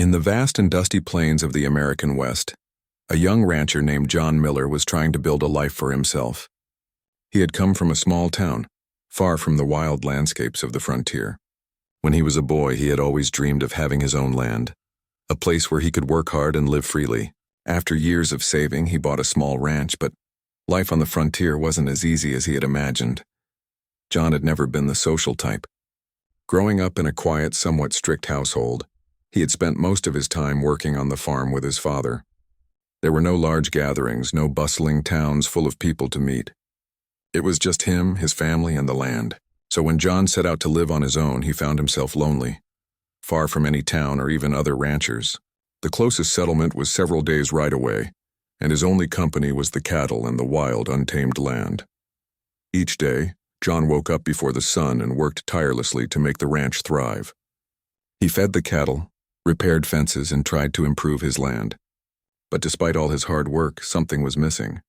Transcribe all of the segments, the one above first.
In the vast and dusty plains of the American West, a young rancher named John Miller was trying to build a life for himself. He had come from a small town, far from the wild landscapes of the frontier. When he was a boy, he had always dreamed of having his own land, a place where he could work hard and live freely. After years of saving, he bought a small ranch, but life on the frontier wasn't as easy as he had imagined. John had never been the social type. Growing up in a quiet, somewhat strict household, he had spent most of his time working on the farm with his father. There were no large gatherings, no bustling towns full of people to meet. It was just him, his family, and the land. So when John set out to live on his own, he found himself lonely, far from any town or even other ranchers. The closest settlement was several days' ride away, and his only company was the cattle and the wild, untamed land. Each day, John woke up before the sun and worked tirelessly to make the ranch thrive. He fed the cattle, repaired fences, and tried to improve his land. But despite all his hard work, something was missing.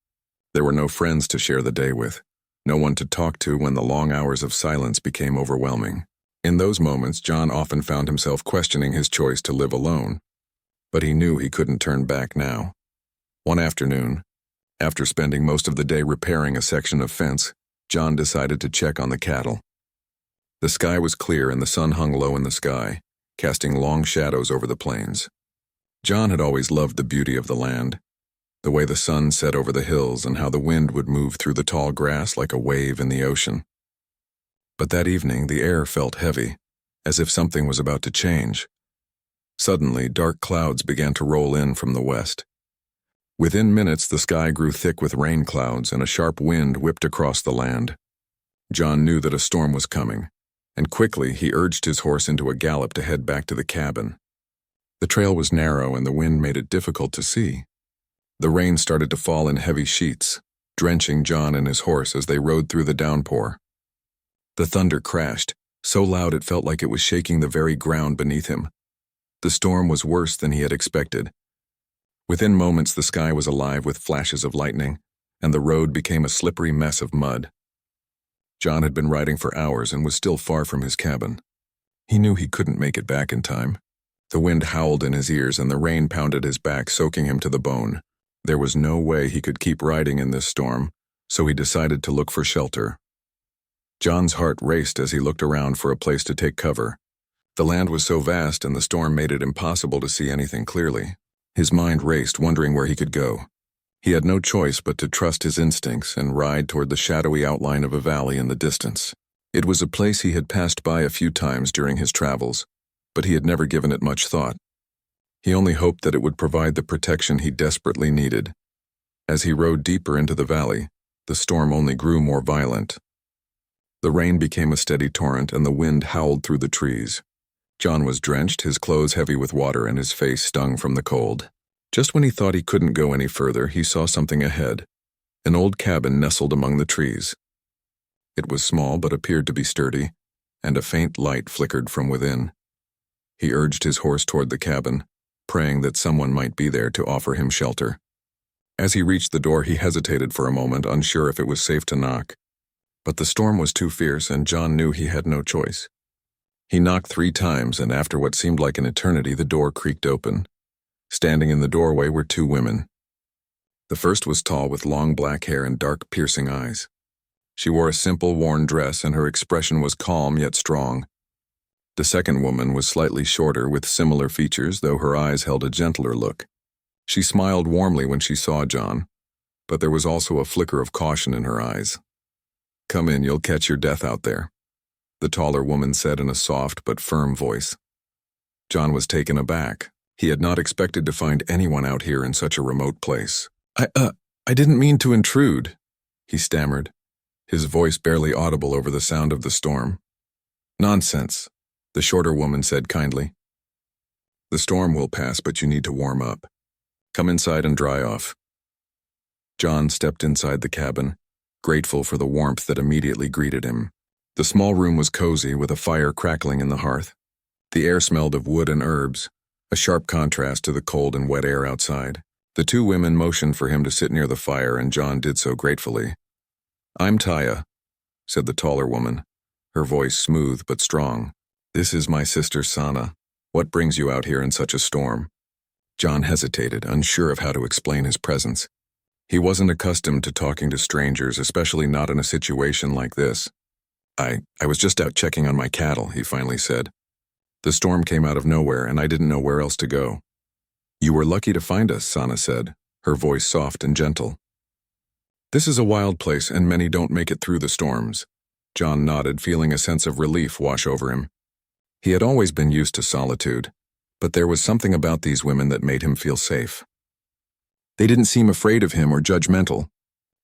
There were no friends to share the day with, no one to talk to when the long hours of silence became overwhelming. In those moments, John often found himself questioning his choice to live alone. But he knew he couldn't turn back now. One afternoon, after spending most of the day repairing a section of fence, John decided to check on the cattle. The sky was clear and the sun hung low in the sky, casting long shadows over the plains. John had always loved the beauty of the land, the way the sun set over the hills and how the wind would move through the tall grass like a wave in the ocean. But that evening, the air felt heavy, as if something was about to change. Suddenly, dark clouds began to roll in from the west. Within minutes, the sky grew thick with rain clouds and a sharp wind whipped across the land. John knew that a storm was coming, and quickly he urged his horse into a gallop to head back to the cabin. The trail was narrow and the wind made it difficult to see. The rain started to fall in heavy sheets, drenching John and his horse as they rode through the downpour. The thunder crashed, so loud it felt like it was shaking the very ground beneath him. The storm was worse than he had expected. Within moments, the sky was alive with flashes of lightning, and the road became a slippery mess of mud. John had been riding for hours and was still far from his cabin. He knew he couldn't make it back in time. The wind howled in his ears and the rain pounded his back, soaking him to the bone. There was no way he could keep riding in this storm, so he decided to look for shelter. John's heart raced as he looked around for a place to take cover. The land was so vast and the storm made it impossible to see anything clearly. His mind raced, wondering where he could go. He had no choice but to trust his instincts and ride toward the shadowy outline of a valley in the distance. It was a place he had passed by a few times during his travels, but he had never given it much thought. He only hoped that it would provide the protection he desperately needed. As he rode deeper into the valley, the storm only grew more violent. The rain became a steady torrent and the wind howled through the trees. John was drenched, his clothes heavy with water, and his face stung from the cold. Just when he thought he couldn't go any further, he saw something ahead, an old cabin nestled among the trees. It was small but appeared to be sturdy, and a faint light flickered from within. He urged his horse toward the cabin, praying that someone might be there to offer him shelter. As he reached the door, he hesitated for a moment, unsure if it was safe to knock. But the storm was too fierce, and John knew he had no choice. He knocked 3 times, and after what seemed like an eternity, the door creaked open. Standing in the doorway were 2 women. The first was tall with long black hair and dark, piercing eyes. She wore a simple, worn dress, and her expression was calm yet strong. The second woman was slightly shorter with similar features, though her eyes held a gentler look. She smiled warmly when she saw John, but there was also a flicker of caution in her eyes. "Come in, you'll catch your death out there," the taller woman said in a soft but firm voice. John was taken aback. He had not expected to find anyone out here in such a remote place. I didn't mean to intrude," he stammered, his voice barely audible over the sound of the storm. "Nonsense," the shorter woman said kindly. "The storm will pass, but you need to warm up. Come inside and dry off." John stepped inside the cabin, grateful for the warmth that immediately greeted him. The small room was cozy, with a fire crackling in the hearth. The air smelled of wood and herbs, a sharp contrast to the cold and wet air outside. The 2 women motioned for him to sit near the fire, and John did so gratefully. "I'm Taya," said the taller woman, her voice smooth but strong. "This is my sister Sana. What brings you out here in such a storm? John hesitated, unsure of how to explain his presence. He wasn't accustomed to talking to strangers, especially not in a situation like this. I was just out checking on my cattle, he finally said. The storm came out of nowhere, and I didn't know where else to go. You were lucky to find us, Sana said, her voice soft and gentle. This is a wild place, and many don't make it through the storms. John nodded, feeling a sense of relief wash over him. He had always been used to solitude, but there was something about these women that made him feel safe. They didn't seem afraid of him or judgmental.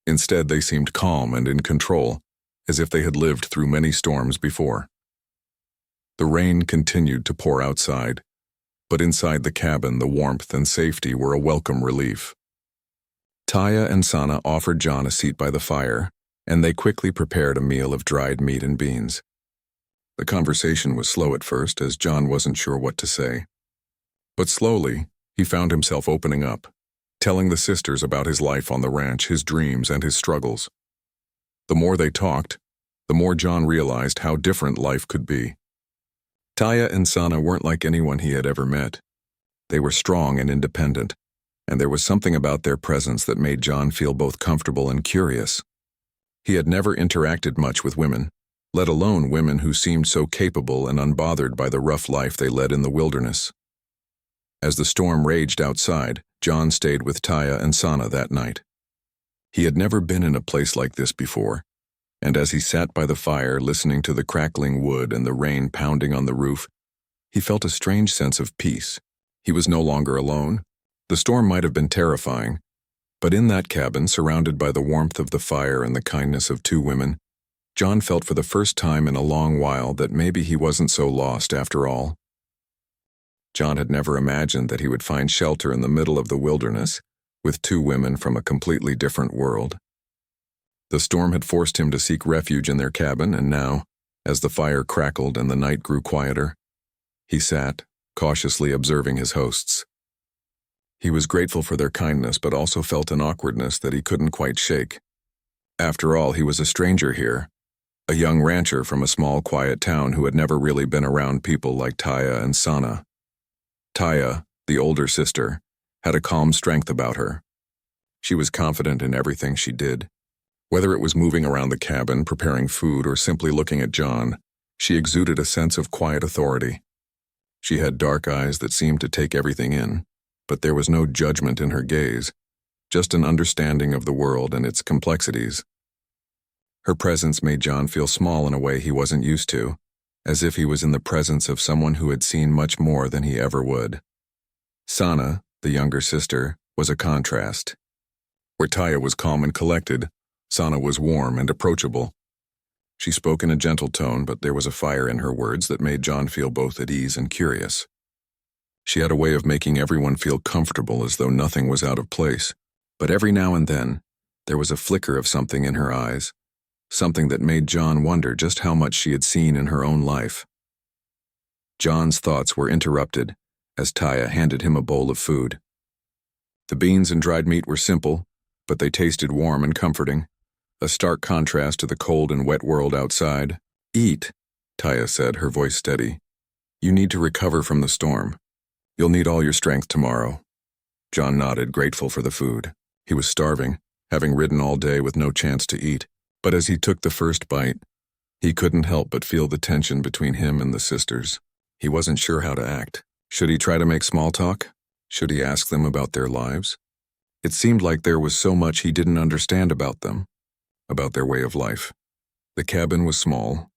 Instead, they seemed calm and in control, as if they had lived through many storms before. The rain continued to pour outside, but inside the cabin the warmth and safety were a welcome relief. Taya and Sana offered John a seat by the fire, and they quickly prepared a meal of dried meat and beans. The conversation was slow at first, as John wasn't sure what to say. But slowly, he found himself opening up, telling the sisters about his life on the ranch, his dreams, and his struggles. The more they talked, the more John realized how different life could be. Taya and Sana weren't like anyone he had ever met. They were strong and independent, and there was something about their presence that made John feel both comfortable and curious. He had never interacted much with women, let alone women who seemed so capable and unbothered by the rough life they led in the wilderness. As the storm raged outside, John stayed with Taya and Sana that night. He had never been in a place like this before, and as he sat by the fire listening to the crackling wood and the rain pounding on the roof, he felt a strange sense of peace. He was no longer alone. The storm might have been terrifying, but in that cabin, surrounded by the warmth of the fire and the kindness of two women, John felt for the first time in a long while that maybe he wasn't so lost after all. John had never imagined that he would find shelter in the middle of the wilderness with two women from a completely different world. The storm had forced him to seek refuge in their cabin, and now, as the fire crackled and the night grew quieter, he sat, cautiously observing his hosts. He was grateful for their kindness, but also felt an awkwardness that he couldn't quite shake. After all, he was a stranger here, a young rancher from a small, quiet town who had never really been around people like Taya and Sana. Taya, the older sister, had a calm strength about her. She was confident in everything she did. Whether it was moving around the cabin, preparing food, or simply looking at John, she exuded a sense of quiet authority. She had dark eyes that seemed to take everything in, but there was no judgment in her gaze, just an understanding of the world and its complexities. Her presence made John feel small in a way he wasn't used to, as if he was in the presence of someone who had seen much more than he ever would. Sana, the younger sister, was a contrast. Where Taya was calm and collected, Sana was warm and approachable. She spoke in a gentle tone, but there was a fire in her words that made John feel both at ease and curious. She had a way of making everyone feel comfortable, as though nothing was out of place. But every now and then, there was a flicker of something in her eyes, something that made John wonder just how much she had seen in her own life. John's thoughts were interrupted as Taya handed him a bowl of food. The beans and dried meat were simple, but they tasted warm and comforting, a stark contrast to the cold and wet world outside. Eat, Taya said, her voice steady. You need to recover from the storm. You'll need all your strength tomorrow. John nodded, grateful for the food. He was starving, having ridden all day with no chance to eat. But as he took the first bite, he couldn't help but feel the tension between him and the sisters. He wasn't sure how to act. Should he try to make small talk? Should he ask them about their lives? It seemed like there was so much he didn't understand about them, about their way of life. The cabin was small,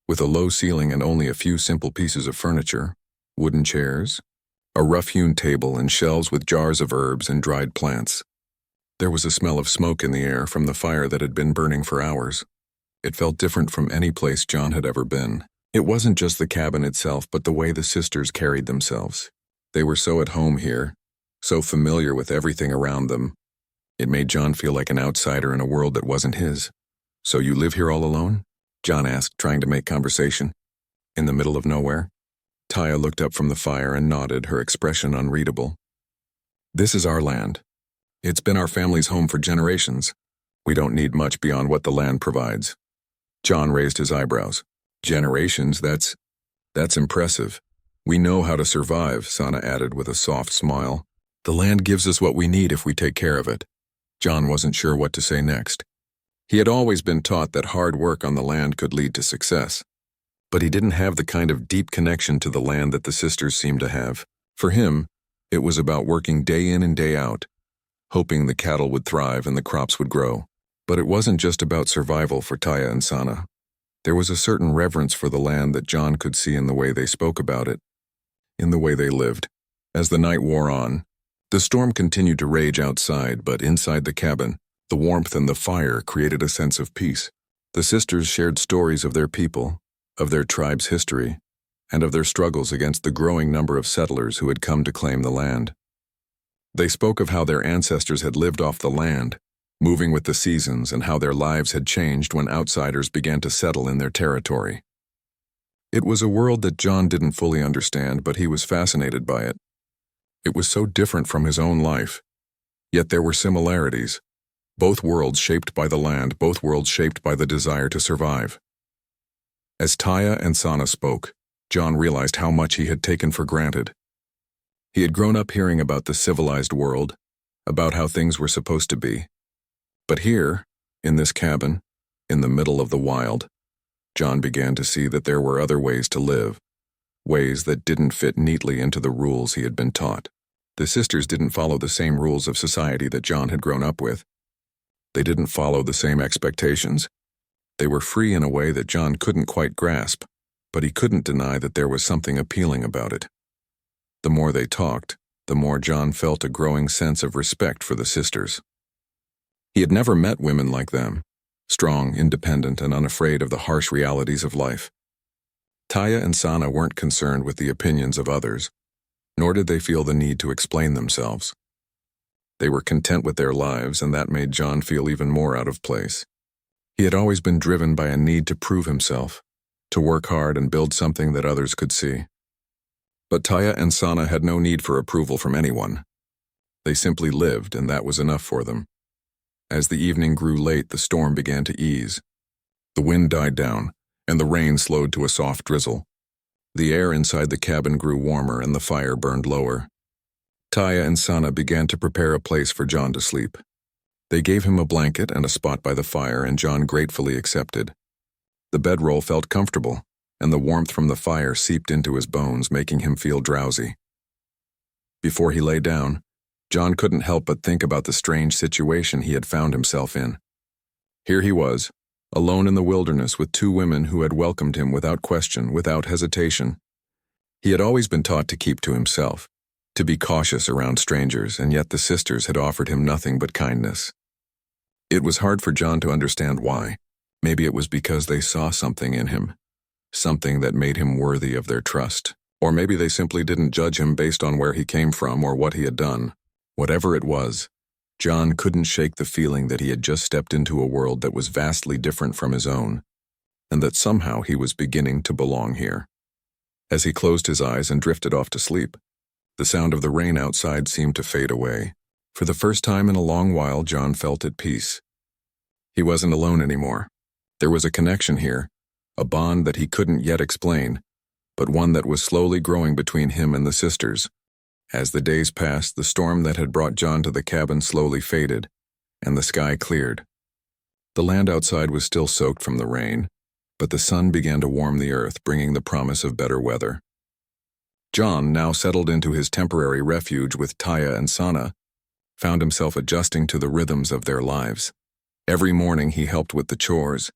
with a low ceiling and only a few simple pieces of furniture, wooden chairs, a rough-hewn table, and shelves with jars of herbs and dried plants. There was a smell of smoke in the air from the fire that had been burning for hours. It felt different from any place John had ever been. It wasn't just the cabin itself, but the way the sisters carried themselves. They were so at home here, so familiar with everything around them. It made John feel like an outsider in a world that wasn't his. So you live here all alone? John asked, trying to make conversation. In the middle of nowhere? Taya looked up from the fire and nodded, her expression unreadable. This is our land. It's been our family's home for generations. We don't need much beyond what the land provides. John raised his eyebrows. Generations, that's impressive. "We know how to survive," Sana added with a soft smile. "The land gives us what we need if we take care of it." John wasn't sure what to say next. He had always been taught that hard work on the land could lead to success. But he didn't have the kind of deep connection to the land that the sisters seemed to have. For him, it was about working day in and day out, hoping the cattle would thrive and the crops would grow. But it wasn't just about survival for Taya and Sana. There was a certain reverence for the land that John could see in the way they spoke about it, in the way they lived. As the night wore on, the storm continued to rage outside, but inside the cabin, the warmth and the fire created a sense of peace. The sisters shared stories of their people, of their tribe's history, and of their struggles against the growing number of settlers who had come to claim the land. They spoke of how their ancestors had lived off the land, moving with the seasons, and how their lives had changed when outsiders began to settle in their territory. It was a world that John didn't fully understand, but he was fascinated by it. It was so different from his own life, yet there were similarities. Both worlds shaped by the land, both worlds shaped by the desire to survive. As Taya and Sana spoke, John realized how much he had taken for granted. He had grown up hearing about the civilized world, about how things were supposed to be. But here, in this cabin, in the middle of the wild, John began to see that there were other ways to live, ways that didn't fit neatly into the rules he had been taught. The sisters didn't follow the same rules of society that John had grown up with. They didn't follow the same expectations. They were free in a way that John couldn't quite grasp, but he couldn't deny that there was something appealing about it. The more they talked, the more John felt a growing sense of respect for the sisters. He had never met women like them, strong, independent, and unafraid of the harsh realities of life. Taya and Sana weren't concerned with the opinions of others, nor did they feel the need to explain themselves. They were content with their lives, and that made John feel even more out of place. He had always been driven by a need to prove himself, to work hard and build something that others could see. But Taya and Sana had no need for approval from anyone. They simply lived, and that was enough for them. As the evening grew late, the storm began to ease. The wind died down, and the rain slowed to a soft drizzle. The air inside the cabin grew warmer, and the fire burned lower. Taya and Sana began to prepare a place for John to sleep. They gave him a blanket and a spot by the fire, and John gratefully accepted. The bedroll felt comfortable, and the warmth from the fire seeped into his bones, making him feel drowsy. Before he lay down, John couldn't help but think about the strange situation he had found himself in. Here he was, alone in the wilderness with two women who had welcomed him without question, without hesitation. He had always been taught to keep to himself, to be cautious around strangers, and yet the sisters had offered him nothing but kindness. It was hard for John to understand why. Maybe it was because they saw something in him, something that made him worthy of their trust. Or maybe they simply didn't judge him based on where he came from or what he had done. Whatever it was, John couldn't shake the feeling that he had just stepped into a world that was vastly different from his own, and that somehow he was beginning to belong here. As he closed his eyes and drifted off to sleep, the sound of the rain outside seemed to fade away. For the first time in a long while, John felt at peace. He wasn't alone anymore. There was a connection here, a bond that he couldn't yet explain, but one that was slowly growing between him and the sisters. As the days passed, the storm that had brought John to the cabin slowly faded, and the sky cleared. The land outside was still soaked from the rain, but the sun began to warm the earth, bringing the promise of better weather. John, now settled into his temporary refuge with Taya and Sana, found himself adjusting to the rhythms of their lives. Every morning he helped with the chores,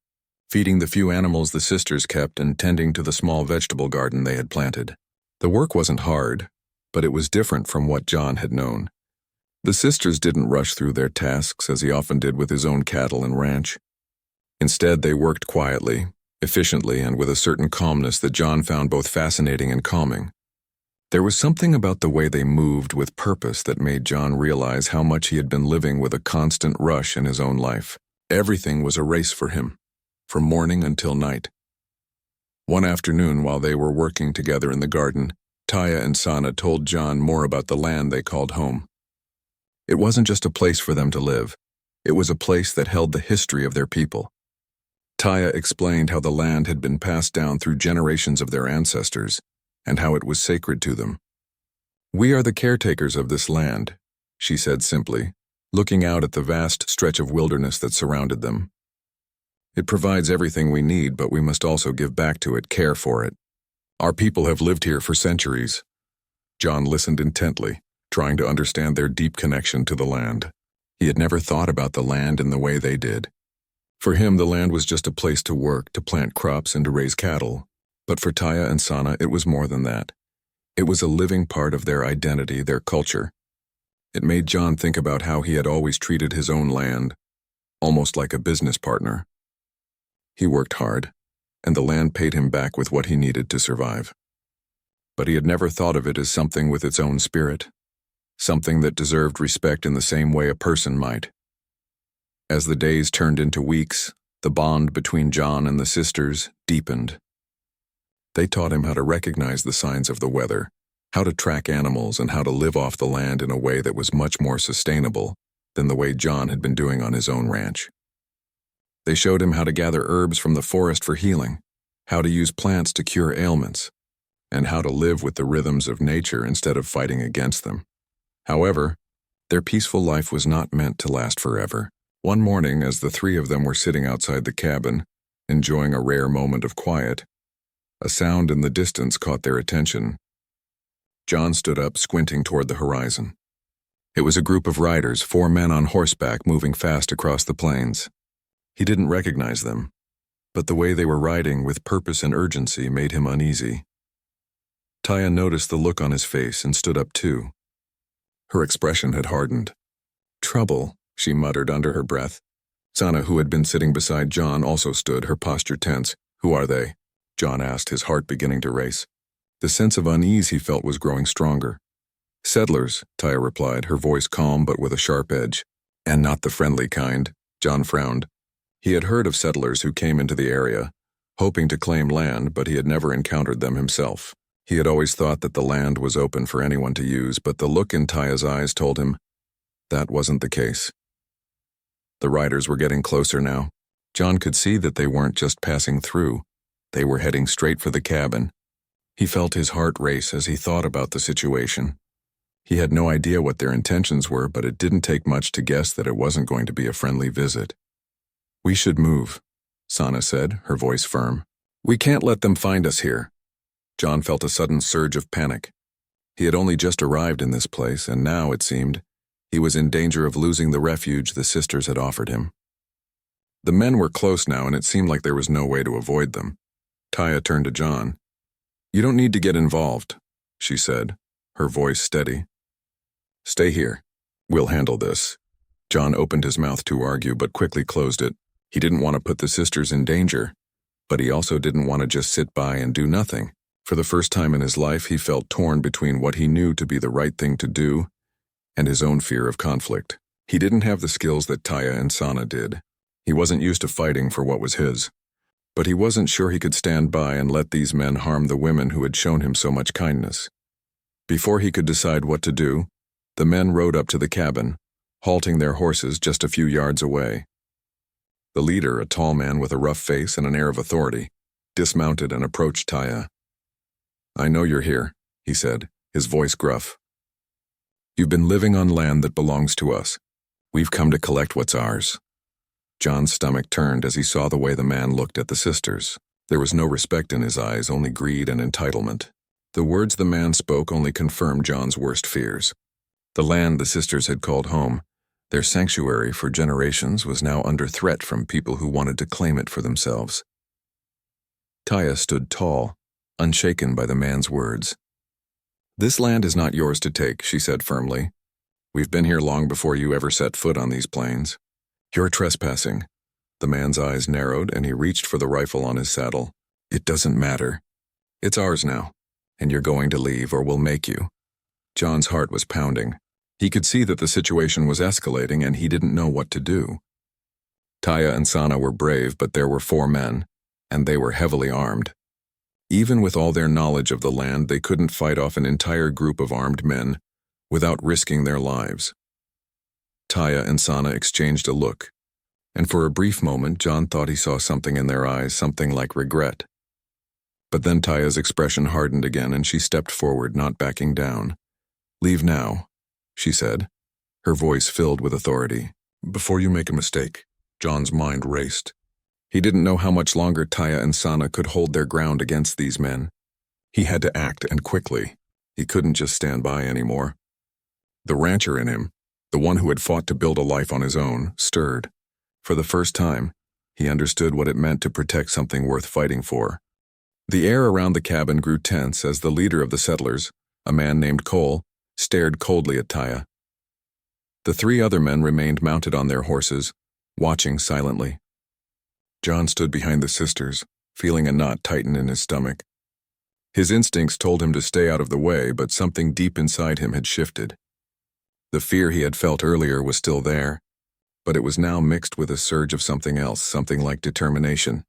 feeding the few animals the sisters kept and tending to the small vegetable garden they had planted. The work wasn't hard, but it was different from what John had known. The sisters didn't rush through their tasks as he often did with his own cattle and ranch. Instead, they worked quietly, efficiently, and with a certain calmness that John found both fascinating and calming. There was something about the way they moved with purpose that made John realize how much he had been living with a constant rush in his own life. Everything was a race for him, from morning until night. One afternoon, while they were working together in the garden, Taya and Sana told John more about the land they called home. It wasn't just a place for them to live. It was a place that held the history of their people. Taya explained how the land had been passed down through generations of their ancestors, and how it was sacred to them. "We are the caretakers of this land," she said simply, looking out at the vast stretch of wilderness that surrounded them. "It provides everything we need, but we must also give back to it, care for it. Our people have lived here for centuries." John listened intently, trying to understand their deep connection to the land. He had never thought about the land in the way they did. For him, the land was just a place to work, to plant crops, and to raise cattle. But for Taya and Sana, it was more than that. It was a living part of their identity, their culture. It made John think about how he had always treated his own land, almost like a business partner. He worked hard, and the land paid him back with what he needed to survive. But he had never thought of it as something with its own spirit, something that deserved respect in the same way a person might. As the days turned into weeks, the bond between John and the sisters deepened. They taught him how to recognize the signs of the weather, how to track animals, and how to live off the land in a way that was much more sustainable than the way John had been doing on his own ranch. They showed him how to gather herbs from the forest for healing, how to use plants to cure ailments, and how to live with the rhythms of nature instead of fighting against them. However, their peaceful life was not meant to last forever. One morning, as the three of them were sitting outside the cabin, enjoying a rare moment of quiet, a sound in the distance caught their attention. John stood up, squinting toward the horizon. It was a group of riders, 4 men on horseback moving fast across the plains. He didn't recognize them, but the way they were riding with purpose and urgency made him uneasy. Taya noticed the look on his face and stood up too. Her expression had hardened. "Trouble," she muttered under her breath. Sana, who had been sitting beside John, also stood, her posture tense. "Who are they?" John asked, his heart beginning to race. The sense of unease he felt was growing stronger. "Settlers," Taya replied, her voice calm but with a sharp edge. "And not the friendly kind." John frowned. He had heard of settlers who came into the area, hoping to claim land, but he had never encountered them himself. He had always thought that the land was open for anyone to use, but the look in Taya's eyes told him that wasn't the case. The riders were getting closer now. John could see that they weren't just passing through. They were heading straight for the cabin. He felt his heart race as he thought about the situation. He had no idea what their intentions were, but it didn't take much to guess that it wasn't going to be a friendly visit. "We should move," Sana said, her voice firm. "We can't let them find us here." John felt a sudden surge of panic. He had only just arrived in this place, and now, it seemed, he was in danger of losing the refuge the sisters had offered him. The men were close now, and it seemed like there was no way to avoid them. Taya turned to John. "You don't need to get involved," she said, her voice steady. "Stay here. We'll handle this." John opened his mouth to argue, but quickly closed it. He didn't want to put the sisters in danger, but he also didn't want to just sit by and do nothing. For the first time in his life, he felt torn between what he knew to be the right thing to do and his own fear of conflict. He didn't have the skills that Taya and Sana did. He wasn't used to fighting for what was his. But he wasn't sure he could stand by and let these men harm the women who had shown him so much kindness. Before he could decide what to do, the men rode up to the cabin, halting their horses just a few yards away. The leader, a tall man with a rough face and an air of authority, dismounted and approached Taya. "I know you're here," he said, his voice gruff. "You've been living on land that belongs to us. We've come to collect what's ours." John's stomach turned as he saw the way the man looked at the sisters. There was no respect in his eyes, only greed and entitlement. The words the man spoke only confirmed John's worst fears. The land the sisters had called home, their sanctuary for generations, was now under threat from people who wanted to claim it for themselves. Taya stood tall, unshaken by the man's words. "This land is not yours to take," she said firmly. "We've been here long before you ever set foot on these plains. You're trespassing." The man's eyes narrowed and he reached for the rifle on his saddle. "It doesn't matter. It's ours now, and you're going to leave or we'll make you." John's heart was pounding. He could see that the situation was escalating and he didn't know what to do. Taya and Sana were brave, but there were 4 men, and they were heavily armed. Even with all their knowledge of the land, they couldn't fight off an entire group of armed men without risking their lives. Taya and Sana exchanged a look, and for a brief moment John thought he saw something in their eyes, something like regret. But then Taya's expression hardened again and she stepped forward, not backing down. "Leave now," she said, her voice filled with authority. "Before you make a mistake." John's mind raced. He didn't know how much longer Taya and Sana could hold their ground against these men. He had to act, and quickly. He couldn't just stand by anymore. The rancher in him, the one who had fought to build a life on his own, stirred. For the first time, he understood what it meant to protect something worth fighting for. The air around the cabin grew tense as the leader of the settlers, a man named Cole, stared coldly at Taya. The three other men remained mounted on their horses, watching silently. John stood behind the sisters, feeling a knot tighten in his stomach. His instincts told him to stay out of the way, but something deep inside him had shifted. The fear he had felt earlier was still there, but it was now mixed with a surge of something else, something like determination.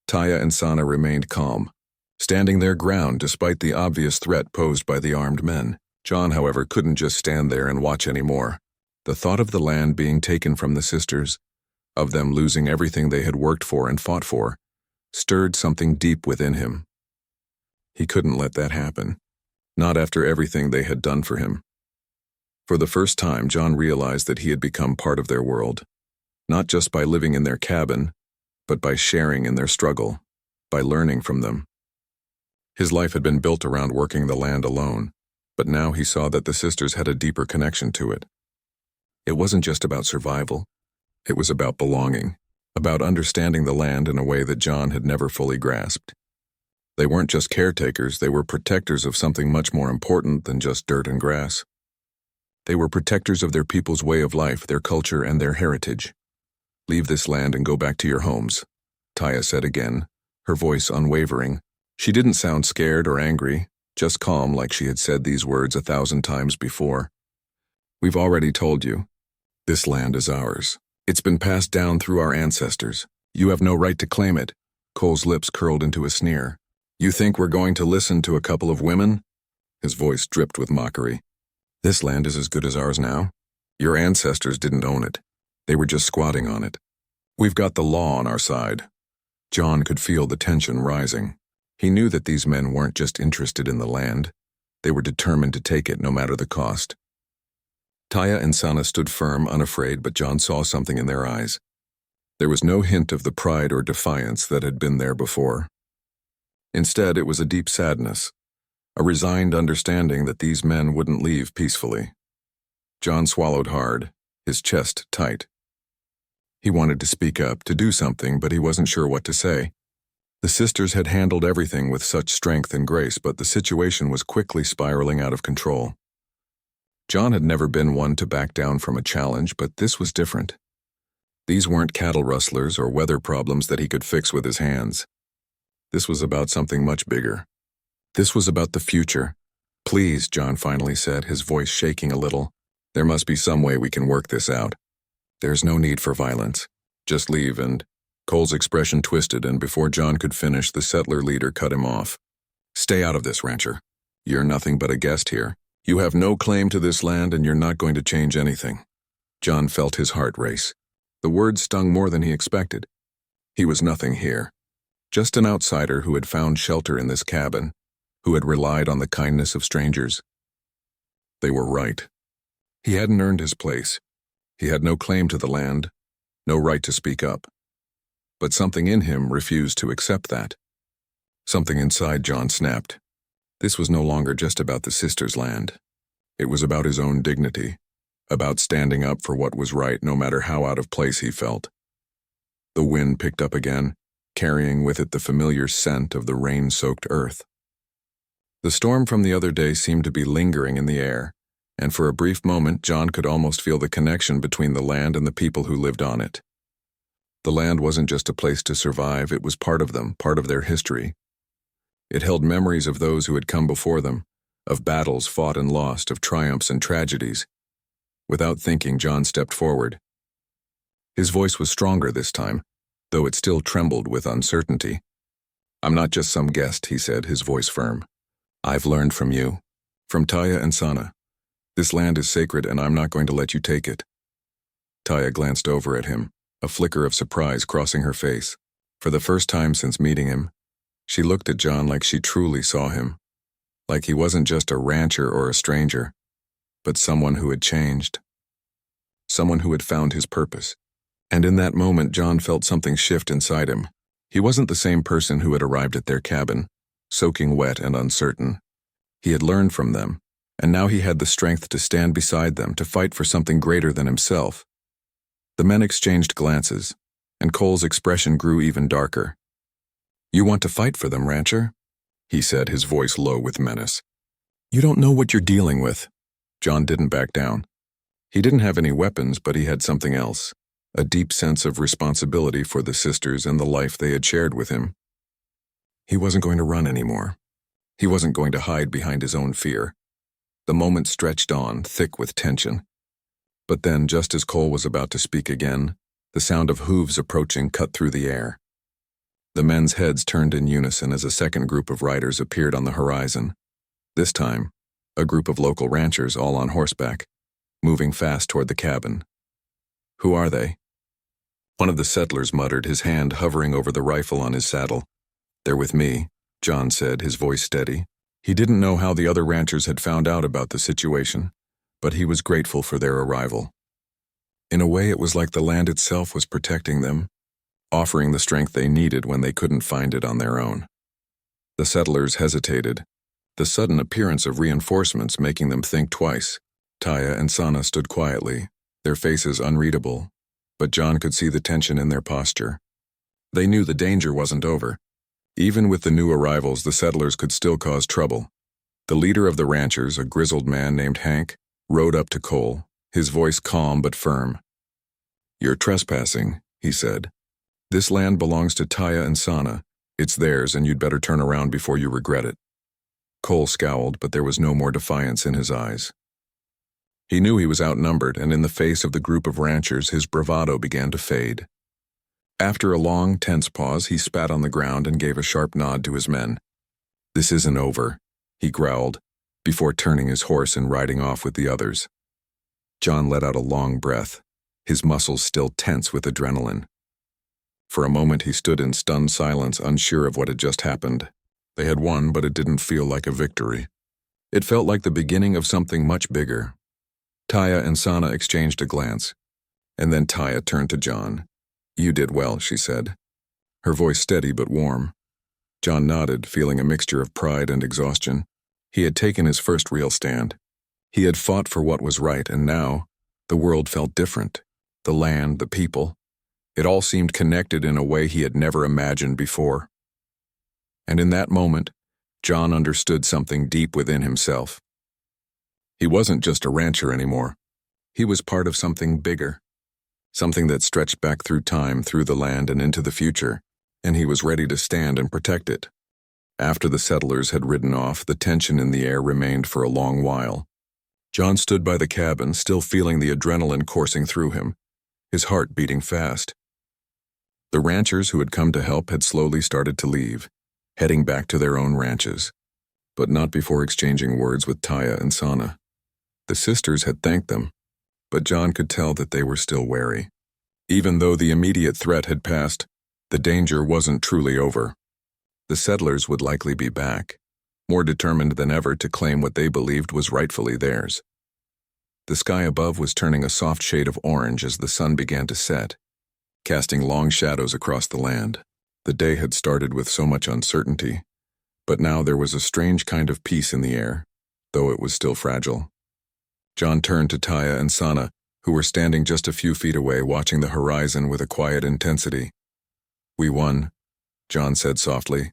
Taya and Sana remained calm, standing their ground despite the obvious threat posed by the armed men. John, however, couldn't just stand there and watch anymore. The thought of the land being taken from the sisters, of them losing everything they had worked for and fought for, stirred something deep within him. He couldn't let that happen, not after everything they had done for him. For the first time, John realized that he had become part of their world, not just by living in their cabin, but by sharing in their struggle, by learning from them. His life had been built around working the land alone, but now he saw that the sisters had a deeper connection to it. It wasn't just about survival. It was about belonging, about understanding the land in a way that John had never fully grasped. They weren't just caretakers, they were protectors of something much more important than just dirt and grass. They were protectors of their people's way of life, their culture, and their heritage. "Leave this land and go back to your homes," Taya said again, her voice unwavering. She didn't sound scared or angry, just calm like she had said these words 1,000 times before. "We've already told you. This land is ours. It's been passed down through our ancestors. You have no right to claim it." Cole's lips curled into a sneer. "You think we're going to listen to a couple of women?" His voice dripped with mockery. "This land is as good as ours now. Your ancestors didn't own it. They were just squatting on it. We've got the law on our side." John could feel the tension rising. He knew that these men weren't just interested in the land. They were determined to take it no matter the cost. Taya and Sana stood firm, unafraid, but John saw something in their eyes. There was no hint of the pride or defiance that had been there before. Instead, it was a deep sadness, a resigned understanding that these men wouldn't leave peacefully. John swallowed hard, his chest tight. He wanted to speak up, to do something, but he wasn't sure what to say. The sisters had handled everything with such strength and grace, but the situation was quickly spiraling out of control. John had never been one to back down from a challenge, but this was different. These weren't cattle rustlers or weather problems that he could fix with his hands. This was about something much bigger. This was about the future. "Please," John finally said, his voice shaking a little. "There must be some way we can work this out. There's no need for violence. Just leave and—" Cole's expression twisted, and before John could finish, the settler leader cut him off. "Stay out of this, rancher. You're nothing but a guest here. You have no claim to this land and you're not going to change anything." John felt his heart race. The words stung more than he expected. He was nothing here. Just an outsider who had found shelter in this cabin, who had relied on the kindness of strangers. They were right. He hadn't earned his place. He had no claim to the land, no right to speak up. But something in him refused to accept that. Something inside John snapped. This was no longer just about the sisters' land. It was about his own dignity, about standing up for what was right no matter how out of place he felt. The wind picked up again, carrying with it the familiar scent of the rain-soaked earth. The storm from the other day seemed to be lingering in the air, and for a brief moment John could almost feel the connection between the land and the people who lived on it. The land wasn't just a place to survive, it was part of them, part of their history. It held memories of those who had come before them, of battles fought and lost, of triumphs and tragedies. Without thinking, John stepped forward. His voice was stronger this time, though it still trembled with uncertainty. "I'm not just some guest," he said, his voice firm. "I've learned from you, from Taya and Sana. This land is sacred and I'm not going to let you take it." Taya glanced over at him, a flicker of surprise crossing her face. For the first time since meeting him, She looked at John like she truly saw him, like he wasn't just a rancher or a stranger, but someone who had changed, someone who had found his purpose. And in that moment, John felt something shift inside him. He wasn't the same person who had arrived at their cabin, soaking wet and uncertain. He had learned from them, and now he had the strength to stand beside them, to fight for something greater than himself. The men exchanged glances, and Cole's expression grew even darker. "You want to fight for them, rancher?" he said, his voice low with menace. "You don't know what you're dealing with." John didn't back down. He didn't have any weapons, but he had something else, a deep sense of responsibility for the sisters and the life they had shared with him. He wasn't going to run anymore. He wasn't going to hide behind his own fear. The moment stretched on, thick with tension. But then, just as Cole was about to speak again, the sound of hooves approaching cut through the air. The men's heads turned in unison as a second group of riders appeared on the horizon. This time, a group of local ranchers, all on horseback, moving fast toward the cabin. "Who are they?" One of the settlers muttered, his hand hovering over the rifle on his saddle. "They're with me," John said, his voice steady. He didn't know how the other ranchers had found out about the situation, but he was grateful for their arrival. In a way, it was like the land itself was protecting them, offering the strength they needed when they couldn't find it on their own. The settlers hesitated, the sudden appearance of reinforcements making them think twice. Taya and Sana stood quietly, their faces unreadable, but John could see the tension in their posture. They knew the danger wasn't over. Even with the new arrivals, the settlers could still cause trouble. The leader of the ranchers, a grizzled man named Hank, rode up to Cole, his voice calm but firm. "You're trespassing," he said. "This land belongs to Taya and Sana. It's theirs, and you'd better turn around before you regret it." Cole scowled, but there was no more defiance in his eyes. He knew he was outnumbered, and in the face of the group of ranchers, his bravado began to fade. After a long, tense pause, he spat on the ground and gave a sharp nod to his men. "This isn't over," he growled, before turning his horse and riding off with the others. John let out a long breath, his muscles still tense with adrenaline. For a moment he stood in stunned silence, unsure of what had just happened. They had won, but it didn't feel like a victory. It felt like the beginning of something much bigger. Taya and Sana exchanged a glance, and then Taya turned to John. "You did well," she said, her voice steady but warm. John nodded, feeling a mixture of pride and exhaustion. He had taken his first real stand. He had fought for what was right, and now the world felt different. The land, the people, it all seemed connected in a way he had never imagined before. And in that moment, John understood something deep within himself. He wasn't just a rancher anymore. He was part of something bigger, something that stretched back through time, through the land, and into the future, and he was ready to stand and protect it. After the settlers had ridden off, the tension in the air remained for a long while. John stood by the cabin, still feeling the adrenaline coursing through him, his heart beating fast. The ranchers who had come to help had slowly started to leave, heading back to their own ranches, but not before exchanging words with Taya and Sana. The sisters had thanked them, but John could tell that they were still wary. Even though the immediate threat had passed, the danger wasn't truly over. The settlers would likely be back, more determined than ever to claim what they believed was rightfully theirs. The sky above was turning a soft shade of orange as the sun began to set, casting long shadows across the land. The day had started with so much uncertainty, but now there was a strange kind of peace in the air, though it was still fragile. John turned to Taya and Sana, who were standing just a few feet away, watching the horizon with a quiet intensity. "We won," John said softly,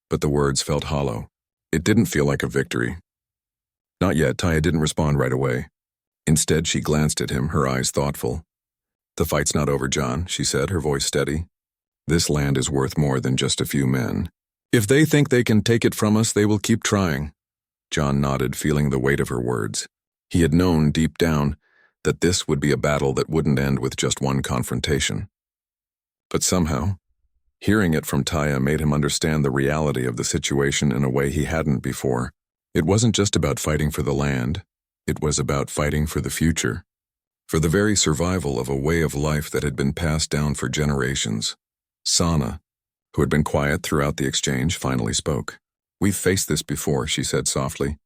but the words felt hollow. It didn't feel like a victory. Not yet. Taya didn't respond right away. Instead, she glanced at him, her eyes thoughtful. "The fight's not over, John," she said, her voice steady. "This land is worth more than just a few men. If they think they can take it from us, they will keep trying." John nodded, feeling the weight of her words. He had known deep down that this would be a battle that wouldn't end with just one confrontation. But somehow, hearing it from Taya made him understand the reality of the situation in a way he hadn't before. It wasn't just about fighting for the land, it was about fighting for the future, for the very survival of a way of life that had been passed down for generations. Sana, who had been quiet throughout the exchange, finally spoke. "We've faced this before," she said softly,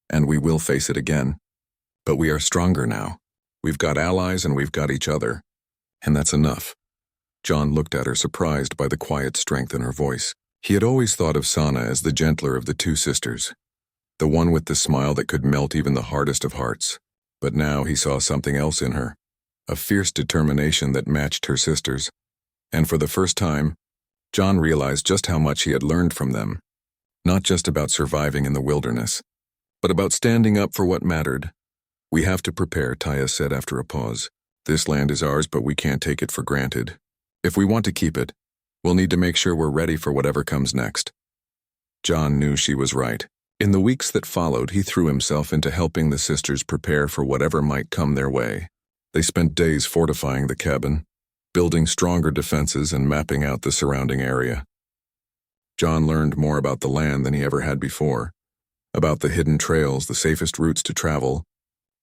"and we will face it again. But we are stronger now. We've got allies and we've got each other. And that's enough." John looked at her, surprised by the quiet strength in her voice. He had always thought of Sana as the gentler of the two sisters, the one with the smile that could melt even the hardest of hearts. But now he saw something else in her, a fierce determination that matched her sister's. And for the first time, John realized just how much he had learned from them, not just about surviving in the wilderness, but about standing up for what mattered. "We have to prepare," Taya said after a pause. "This land is ours, but we can't take it for granted. If we want to keep it, we'll need to make sure we're ready for whatever comes next." John knew she was right. In the weeks that followed, he threw himself into helping the sisters prepare for whatever might come their way. They spent days fortifying the cabin, building stronger defenses and mapping out the surrounding area. John learned more about the land than he ever had before, about the hidden trails, the safest routes to travel,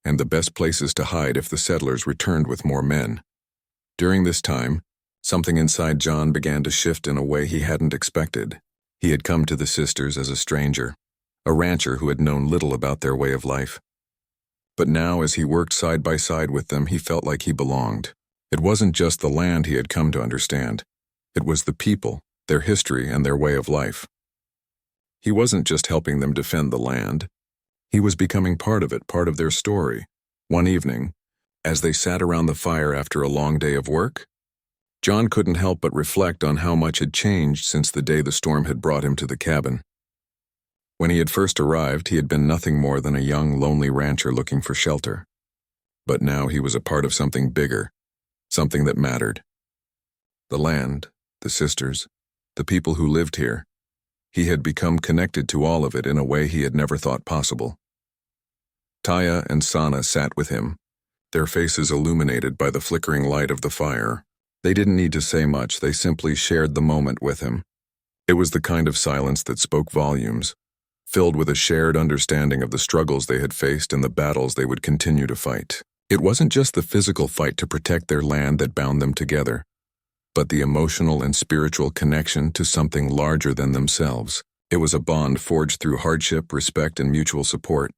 and the best places to hide if the settlers returned with more men. During this time, something inside John began to shift in a way he hadn't expected. He had come to the sisters as a stranger, a rancher who had known little about their way of life. But now, as he worked side by side with them, he felt like he belonged. It wasn't just the land he had come to understand. It was the people, their history, and their way of life. He wasn't just helping them defend the land. He was becoming part of it, part of their story. One evening, as they sat around the fire after a long day of work, John couldn't help but reflect on how much had changed since the day the storm had brought him to the cabin. When he had first arrived, he had been nothing more than a young, lonely rancher looking for shelter. But now he was a part of something bigger, something that mattered. The land, the sisters, the people who lived here. He had become connected to all of it in a way he had never thought possible. Taya and Sana sat with him, their faces illuminated by the flickering light of the fire. They didn't need to say much, they simply shared the moment with him. It was the kind of silence that spoke volumes, filled with a shared understanding of the struggles they had faced and the battles they would continue to fight. It wasn't just the physical fight to protect their land that bound them together, but the emotional and spiritual connection to something larger than themselves. It was a bond forged through hardship, respect, and mutual support.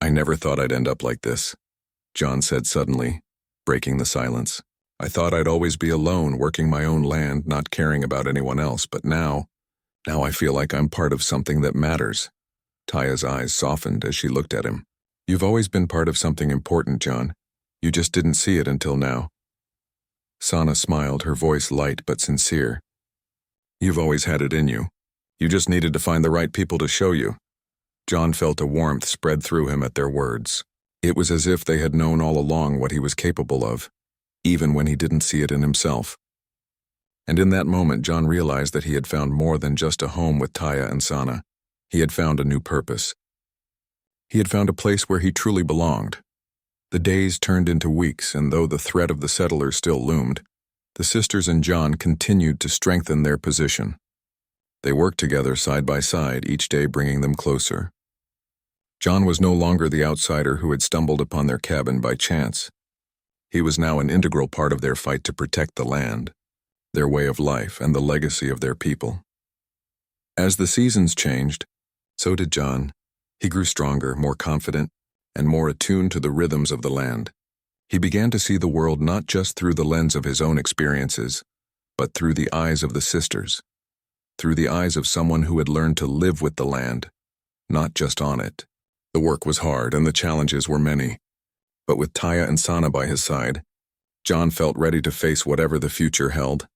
"I never thought I'd end up like this," John said suddenly, breaking the silence. "I thought I'd always be alone, working my own land, not caring about anyone else, but now I feel like I'm part of something that matters." Taya's eyes softened as she looked at him. "You've always been part of something important, John. You just didn't see it until now." Sana smiled, her voice light but sincere. "You've always had it in you. You just needed to find the right people to show you." John felt a warmth spread through him at their words. It was as if they had known all along what he was capable of, even when he didn't see it in himself. And in that moment, John realized that he had found more than just a home with Taya and Sana. He had found a new purpose. He had found a place where he truly belonged. The days turned into weeks, and though the threat of the settlers still loomed, the sisters and John continued to strengthen their position. They worked together side by side, each day bringing them closer. John was no longer the outsider who had stumbled upon their cabin by chance. He was now an integral part of their fight to protect the land, their way of life, and the legacy of their people. As the seasons changed, so did John. He grew stronger, more confident, and more attuned to the rhythms of the land. He began to see the world not just through the lens of his own experiences, but through the eyes of the sisters, through the eyes of someone who had learned to live with the land, not just on it. The work was hard and the challenges were many, but with Taya and Sana by his side, John felt ready to face whatever the future held.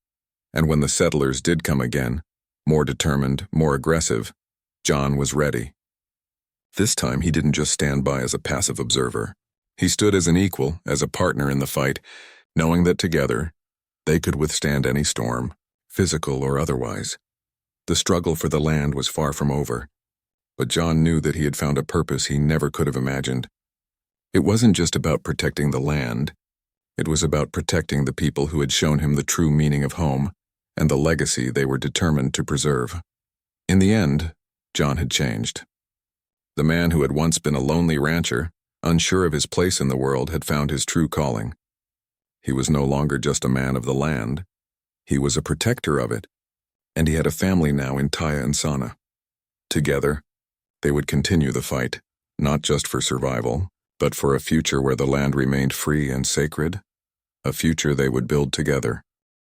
And when the settlers did come again, more determined, more aggressive, John was ready. This time he didn't just stand by as a passive observer. He stood as an equal, as a partner in the fight, knowing that together, they could withstand any storm, physical or otherwise. The struggle for the land was far from over, but John knew that he had found a purpose he never could have imagined. It wasn't just about protecting the land. It was about protecting the people who had shown him the true meaning of home and the legacy they were determined to preserve. In the end, John had changed. The man who had once been a lonely rancher, unsure of his place in the world, had found his true calling. He was no longer just a man of the land. He was a protector of it, and he had a family now in Taya and Sana. Together, they would continue the fight, not just for survival, but for a future where the land remained free and sacred, a future they would build together.